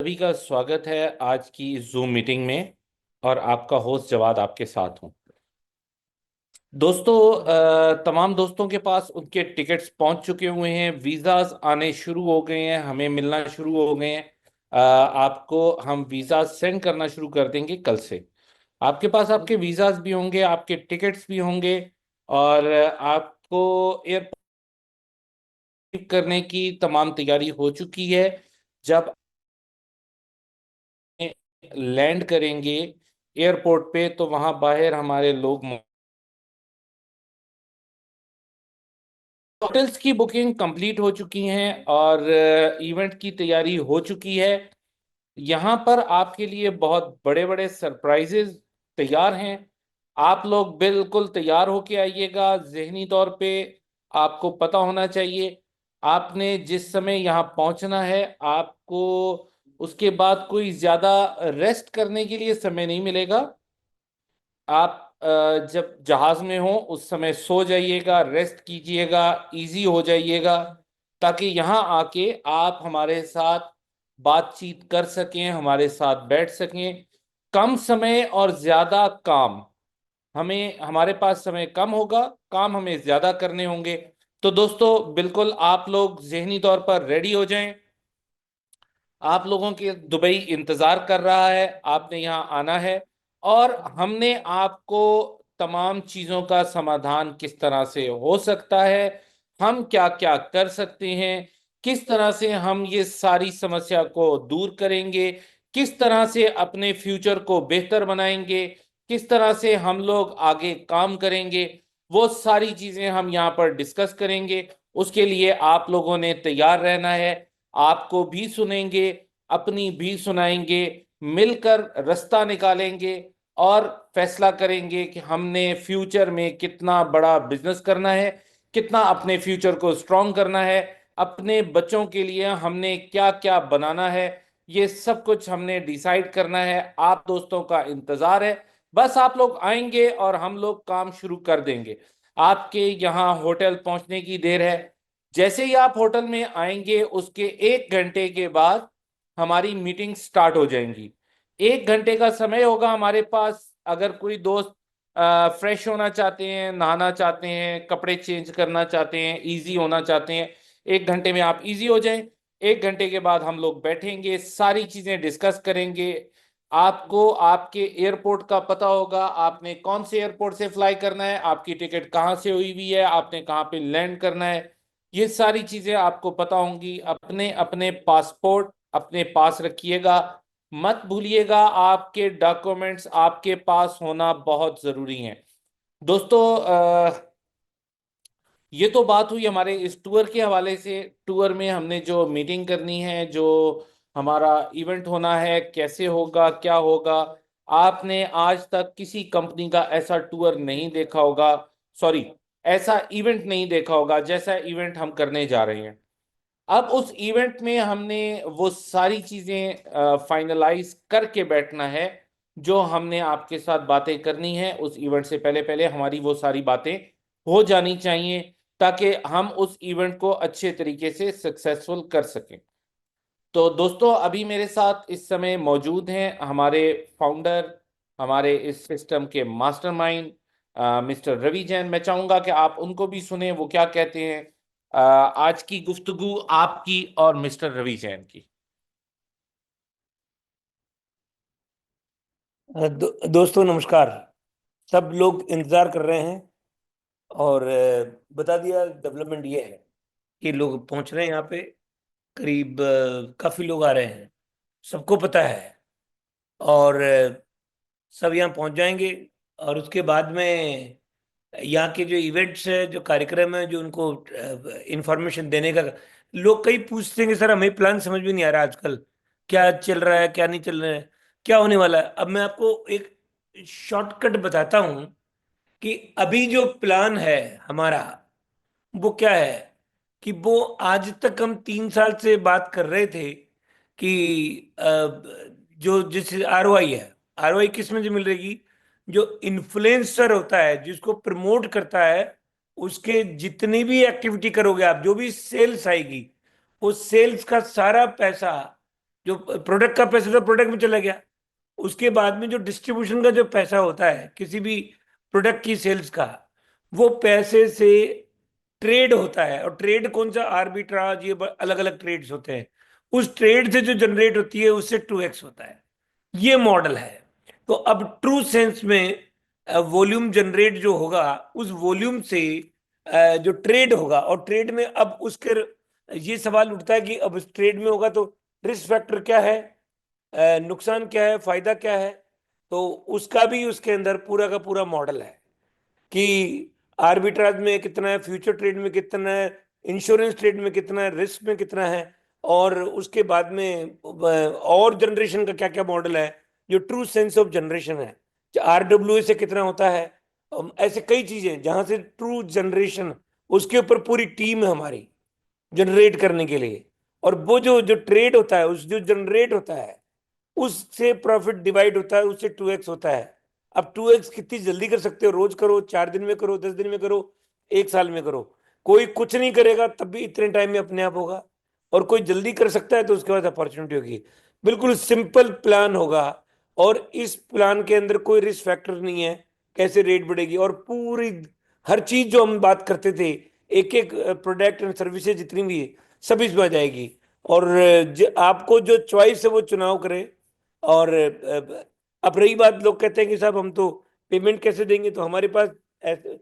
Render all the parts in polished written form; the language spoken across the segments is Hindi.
सभी का स्वागत है आज की जूम मीटिंग में। और आपका होस्ट जवाद आपके साथ हूं। दोस्तों, तमाम दोस्तों के पास उनके टिकट्स पहुंच चुके हुए हैं, वीज़ाज आने शुरू हो गए हैं, हमें मिलना शुरू हो गए हैं। आपको हम वीज़ा सेंड करना शुरू कर देंगे कल से। आपके पास आपके वीज़ाज भी होंगे, आपके टिकट्स भी होंगे। और आपको एयरपोर्ट करने की तमाम तैयारी हो चुकी है। जब लैंड करेंगे एयरपोर्ट पे तो वहां बाहर हमारे लोग होटल्स की बुकिंग कंप्लीट हो चुकी हैं और इवेंट की तैयारी हो चुकी है। यहाँ पर आपके लिए बहुत बड़े बड़े सरप्राइजेज तैयार हैं। आप लोग बिल्कुल तैयार होके आइएगा जहनी तौर पे। आपको पता होना चाहिए आपने जिस समय यहाँ पहुंचना है, आपको उसके बाद कोई ज्यादा रेस्ट करने के लिए समय नहीं मिलेगा। आप जब जहाज में हो उस समय सो जाइएगा, रेस्ट कीजिएगा, इजी हो जाइएगा, ताकि यहाँ आके आप हमारे साथ बातचीत कर सकें, हमारे साथ बैठ सकें। कम समय और ज्यादा काम, हमें हमारे पास समय कम होगा, काम हमें ज्यादा करने होंगे। तो दोस्तों, बिल्कुल आप लोग जहनी तौर पर रेडी हो जाएं। आप लोगों के दुबई इंतजार कर रहा है, आपने यहाँ आना है। और हमने आपको तमाम चीजों का समाधान किस तरह से हो सकता है, हम क्या क्या कर सकते हैं, किस तरह से हम ये सारी समस्या को दूर करेंगे, किस तरह से अपने फ्यूचर को बेहतर बनाएंगे, किस तरह से हम लोग आगे काम करेंगे, वो सारी चीजें हम यहाँ पर डिस्कस करेंगे। उसके लिए आप लोगों ने तैयार रहना है। आपको भी सुनेंगे, अपनी भी सुनाएंगे, मिलकर रास्ता निकालेंगे और फैसला करेंगे कि हमने फ्यूचर में कितना बड़ा बिजनेस करना है, कितना अपने फ्यूचर को स्ट्रांग करना है, अपने बच्चों के लिए हमने क्या क्या बनाना है। ये सब कुछ हमने डिसाइड करना है। आप दोस्तों का इंतजार है। बस आप लोग आएंगे और हम लोग काम शुरू कर देंगे। आपके यहाँ होटल पहुंचने की देर है। जैसे ही आप होटल में आएंगे उसके 1 घंटे के बाद हमारी मीटिंग स्टार्ट हो जाएंगी। 1 घंटे का समय होगा हमारे पास। अगर कोई दोस्त फ्रेश होना चाहते हैं, नहाना चाहते हैं, कपड़े चेंज करना चाहते हैं, इजी होना चाहते हैं, 1 घंटे में आप इजी हो जाएं। 1 घंटे के बाद हम लोग बैठेंगे, सारी चीजें डिस्कस करेंगे। आपको आपके एयरपोर्ट का पता होगा, आपने कौन से एयरपोर्ट से फ्लाई करना है, आपकी टिकट कहाँ से हुई हुई है, आपने कहाँ पे लैंड करना है, ये सारी चीजें आपको पता होंगी। अपने अपने पासपोर्ट अपने पास रखिएगा, मत भूलिएगा। आपके डॉक्यूमेंट्स आपके पास होना बहुत जरूरी है। दोस्तों, ये तो बात हुई हमारे इस टूर के हवाले से। टूर में हमने जो मीटिंग करनी है, जो हमारा इवेंट होना है, कैसे होगा, क्या होगा। आपने आज तक किसी कंपनी का ऐसा टूर नहीं देखा होगा, सॉरी, ऐसा इवेंट नहीं देखा होगा जैसा इवेंट हम करने जा रहे हैं। अब उस इवेंट में हमने वो सारी चीजें फाइनलाइज करके बैठना है जो हमने आपके साथ बातें करनी है। उस इवेंट से पहले पहले हमारी वो सारी बातें हो जानी चाहिए, ताकि हम उस इवेंट को अच्छे तरीके से सक्सेसफुल कर सकें। तो दोस्तों, अभी मेरे साथ इस समय मौजूद हैं हमारे फाउंडर, हमारे इस सिस्टम के मास्टरमाइंड, मिस्टर रवि जैन। मैं चाहूंगा कि आप उनको भी सुने वो क्या कहते हैं। आज की गुफ्तगू आपकी और मिस्टर रवि जैन की। दोस्तों नमस्कार। सब लोग इंतजार कर रहे हैं और बता दिया डेवलपमेंट ये है कि लोग पहुंच रहे हैं यहाँ पे। करीब काफी लोग आ रहे हैं, सबको पता है। और सब यहाँ पहुंच जाएंगे। और उसके बाद में यहाँ के जो इवेंट्स है, जो कार्यक्रम है, जो उनको इंफॉर्मेशन देने का, लोग कई पूछते हैं कि सर हमें प्लान समझ में नहीं आ रहा आजकल, क्या चल रहा है क्या नहीं चल रहा है, क्या होने वाला है। अब मैं आपको एक शॉर्टकट बताता हूँ कि अभी जो प्लान है हमारा, वो क्या है कि वो आज तक हम 3 साल से बात कर रहे थे कि जो जिस ROI है, ROI किस में से मिल रहेगी। जो इन्फ्लुएंसर होता है, जिसको प्रमोट करता है, उसके जितनी भी एक्टिविटी करोगे आप, जो भी सेल्स आएगी, वो सेल्स का सारा पैसा जो प्रोडक्ट का पैसा था प्रोडक्ट में चला गया। उसके बाद में जो डिस्ट्रीब्यूशन का जो पैसा होता है किसी भी प्रोडक्ट की सेल्स का, वो पैसे से ट्रेड होता है। और ट्रेड कौन सा, आर्बिट्राज, ये अलग अलग ट्रेड्स होते हैं। उस ट्रेड से जो जनरेट होती है उससे 2x होता है। ये मॉडल है। तो अब ट्रू सेंस में वॉल्यूम जनरेट जो होगा, उस वॉल्यूम से जो ट्रेड होगा, और ट्रेड में अब उसके ये सवाल उठता है कि अब इस ट्रेड में होगा तो रिस्क फैक्टर क्या है, नुकसान क्या है, फायदा क्या है। तो उसका भी उसके अंदर पूरा का पूरा मॉडल है कि आर्बिट्राज में कितना है, फ्यूचर ट्रेड में कितना है, इंश्योरेंस ट्रेड में कितना है, रिस्क में कितना है। और उसके बाद में और जनरेशन का क्या क्या मॉडल है, जो ट्रू सेंस ऑफ जनरेशन है, आरडब्ल्यू से कितना होता है। ऐसे कई चीजें जहां से ट्रू जनरेशन, उसके ऊपर पूरी टीम है हमारी जनरेट करने के लिए। और वो जो जो ट्रेड होता है, उस जो जनरेट होता है, उससे प्रॉफिट डिवाइड होता है, उससे 2x होता है। अब 2x कितनी जल्दी कर सकते हो, रोज करो, 4 दिन में करो, 10 दिन में करो, 1 साल में करो। कोई कुछ नहीं करेगा तब भी इतने टाइम में अपने आप होगा। और कोई जल्दी कर सकता है तो उसके बाद अपॉर्चुनिटी होगी। बिल्कुल सिंपल प्लान होगा। और इस प्लान के अंदर कोई रिस्क फैक्टर नहीं है, कैसे रेट बढ़ेगी, और पूरी हर चीज जो हम बात करते थे, एक एक प्रोडक्ट एंड सर्विसेज जितनी भी है, सब इसमें आ जाएगी। और आपको जो चॉइस है वो चुनाव करें। और अब रही बात, लोग कहते हैं कि साहब हम तो पेमेंट कैसे देंगे, तो हमारे पास ऐसे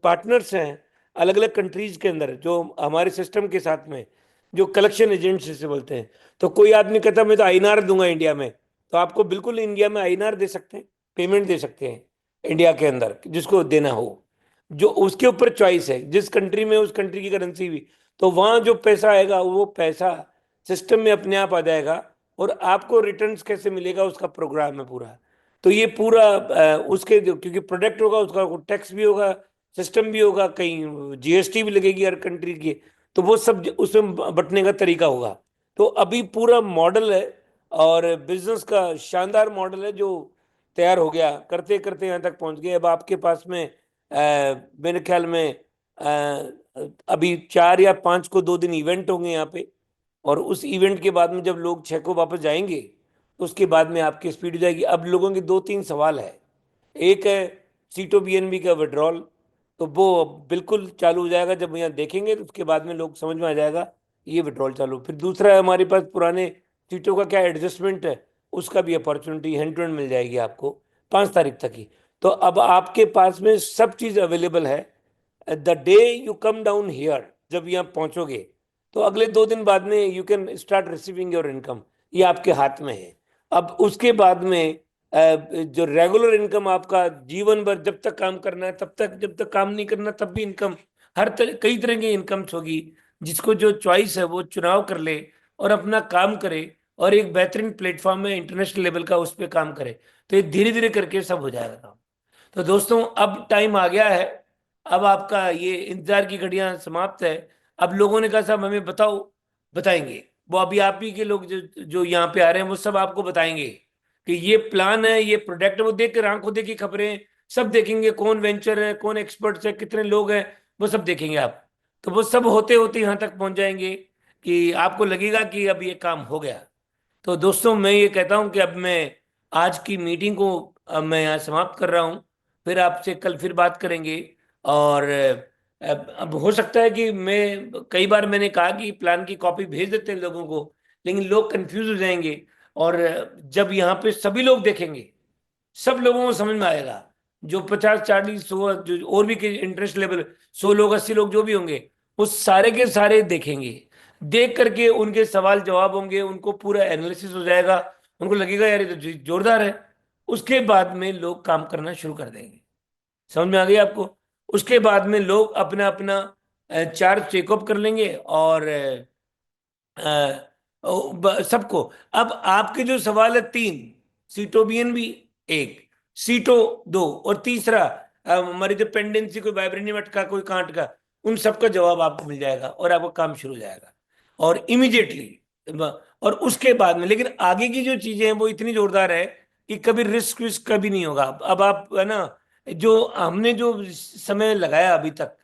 पार्टनर्स हैं अलग अलग कंट्रीज के अंदर, जो हमारे सिस्टम के साथ में, जो कलेक्शन एजेंट्स जिसे बोलते हैं। तो कोई आदमी कहता मैं तो आईएनआर दूंगा इंडिया में, तो आपको बिल्कुल इंडिया में आईएनआर दे सकते हैं, पेमेंट दे सकते हैं इंडिया के अंदर जिसको देना हो। जो उसके ऊपर चॉइस है, जिस कंट्री में उस कंट्री की करेंसी भी, तो वहां जो पैसा आएगा वो पैसा सिस्टम में अपने आप आ जाएगा। और आपको रिटर्न्स कैसे मिलेगा उसका प्रोग्राम है पूरा। तो ये पूरा उसके जो, क्योंकि प्रोडक्ट होगा उसका टैक्स भी होगा, सिस्टम भी होगा, कहीं जीएसटी भी लगेगी हर कंट्री की। तो वो सब उसमें बंटने का तरीका होगा। तो अभी पूरा मॉडल है, और बिजनेस का शानदार मॉडल है जो तैयार हो गया, करते करते यहाँ तक पहुंच गए। अब आपके पास में मेरे ख्याल में अभी 4 या 5 को 2 दिन इवेंट होंगे यहाँ पे। और उस इवेंट के बाद में जब लोग 6 को वापस जाएंगे, तो उसके बाद में आपकी स्पीड हो जाएगी। अब लोगों के 2-3 सवाल है। एक है सीटो बीएनबी का विड्रॉल, तो वो बिल्कुल चालू हो जाएगा जब यहाँ देखेंगे, तो उसके बाद में लोग समझ में आ जाएगा ये विड्रॉल चालू। फिर दूसरा है हमारे पास पुराने सीटों का क्या एडजस्टमेंट है, उसका भी अपॉर्चुनिटी हैंड टू हैंड मिल जाएगी आपको 5 तारीख तक ही। तो अब आपके पास में सब चीज़ अवेलेबल है। The day you come down here, जब यहाँ पहुंचोगे, तो अगले 2 दिन बाद में you can start receiving your income. ये आपके हाथ में है। अब उसके बाद में जो रेगुलर इनकम आपका जीवन भर, जब तक काम करना है तब तक, जब तक काम नहीं करना तब भी इनकम, कई तरह की इनकम्स होगी। जिसको जो चॉइस है वो चुनाव कर ले और अपना काम करे, और एक बेहतरीन प्लेटफॉर्म में इंटरनेशनल लेवल का उस पर काम करे। तो ये धीरे धीरे करके सब हो जाएगा। तो दोस्तों अब टाइम आ गया है। अब आपका ये इंतजार की घड़ियां समाप्त है। अब लोगों ने कहा साहब हमें बताओ, बताएंगे। वो अभी आप ही के लोग जो जो यहाँ पे आ रहे हैं वो सब आपको बताएंगे कि ये प्लान है, ये प्रोडक्ट है। वो देख कर आंखों देखी खबरें सब देखेंगे, कौन वेंचर है, कौन एक्सपर्ट्स है, कितने लोग हैं, वो सब देखेंगे आप। तो वो सब होते होते यहाँ तक पहुंच जाएंगे कि आपको लगेगा कि अब ये काम हो गया। तो दोस्तों मैं ये कहता हूं कि अब मैं आज की मीटिंग को अब मैं यहाँ समाप्त कर रहा हूँ। फिर आपसे कल फिर बात करेंगे। और अब हो सकता है कि मैं, कई बार मैंने कहा कि प्लान की कॉपी भेज देते हैं लोगों को, लेकिन लोग कंफ्यूज हो जाएंगे। और जब यहाँ पे सभी लोग देखेंगे, सब लोगों को समझ में आएगा। जो 50, 40, 100, जो और भी इंटरेस्ट लेवल, 100 लोग, 80 लोग जो भी होंगे, वो सारे के सारे देखेंगे। देख करके उनके सवाल जवाब होंगे, उनको पूरा एनालिसिस हो जाएगा, उनको लगेगा यार ये तो जोरदार है। उसके बाद में लोग काम करना शुरू कर देंगे। समझ में आ गई आपको? उसके बाद में लोग अपना अपना चार्ज चेकअप कर लेंगे। और सबको, अब आपके जो सवाल है 3, सीटो बीएनबी एक, सीटो 2, और तीसरा हमारी जो पेंडेंसी, कोई वाइब्रेनियम अटका, कोई कांट का, उन सबका जवाब आपको मिल जाएगा और आपका काम शुरू हो जाएगा और इमीडिएटली। और उसके बाद में लेकिन आगे की जो चीजें हैं वो इतनी जोरदार है कि कभी रिस्क विस्क कभी नहीं होगा। अब आप है ना, जो हमने जो समय लगाया अभी तक,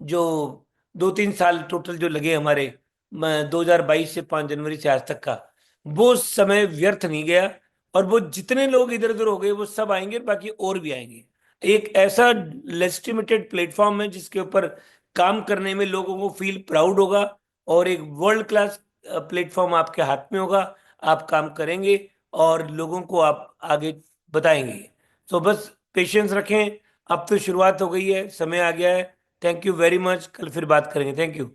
जो 2-3 साल टोटल जो लगे हमारे, 2022 से 5 जनवरी से आज तक का, वो समय व्यर्थ नहीं गया। और वो जितने लोग इधर उधर हो गए वो सब आएंगे, बाकी और भी आएंगे। एक ऐसा लेजिटिमेटेड प्लेटफॉर्म है जिसके ऊपर काम करने में लोगों को फील प्राउड होगा, और एक वर्ल्ड क्लास प्लेटफॉर्म आपके हाथ में होगा। आप काम करेंगे और लोगों को आप आगे बताएंगे। तो बस पेशेंस रखें। अब तो शुरुआत हो गई है, समय आ गया है। थैंक यू वेरी मच, कल फिर बात करेंगे। Thank you.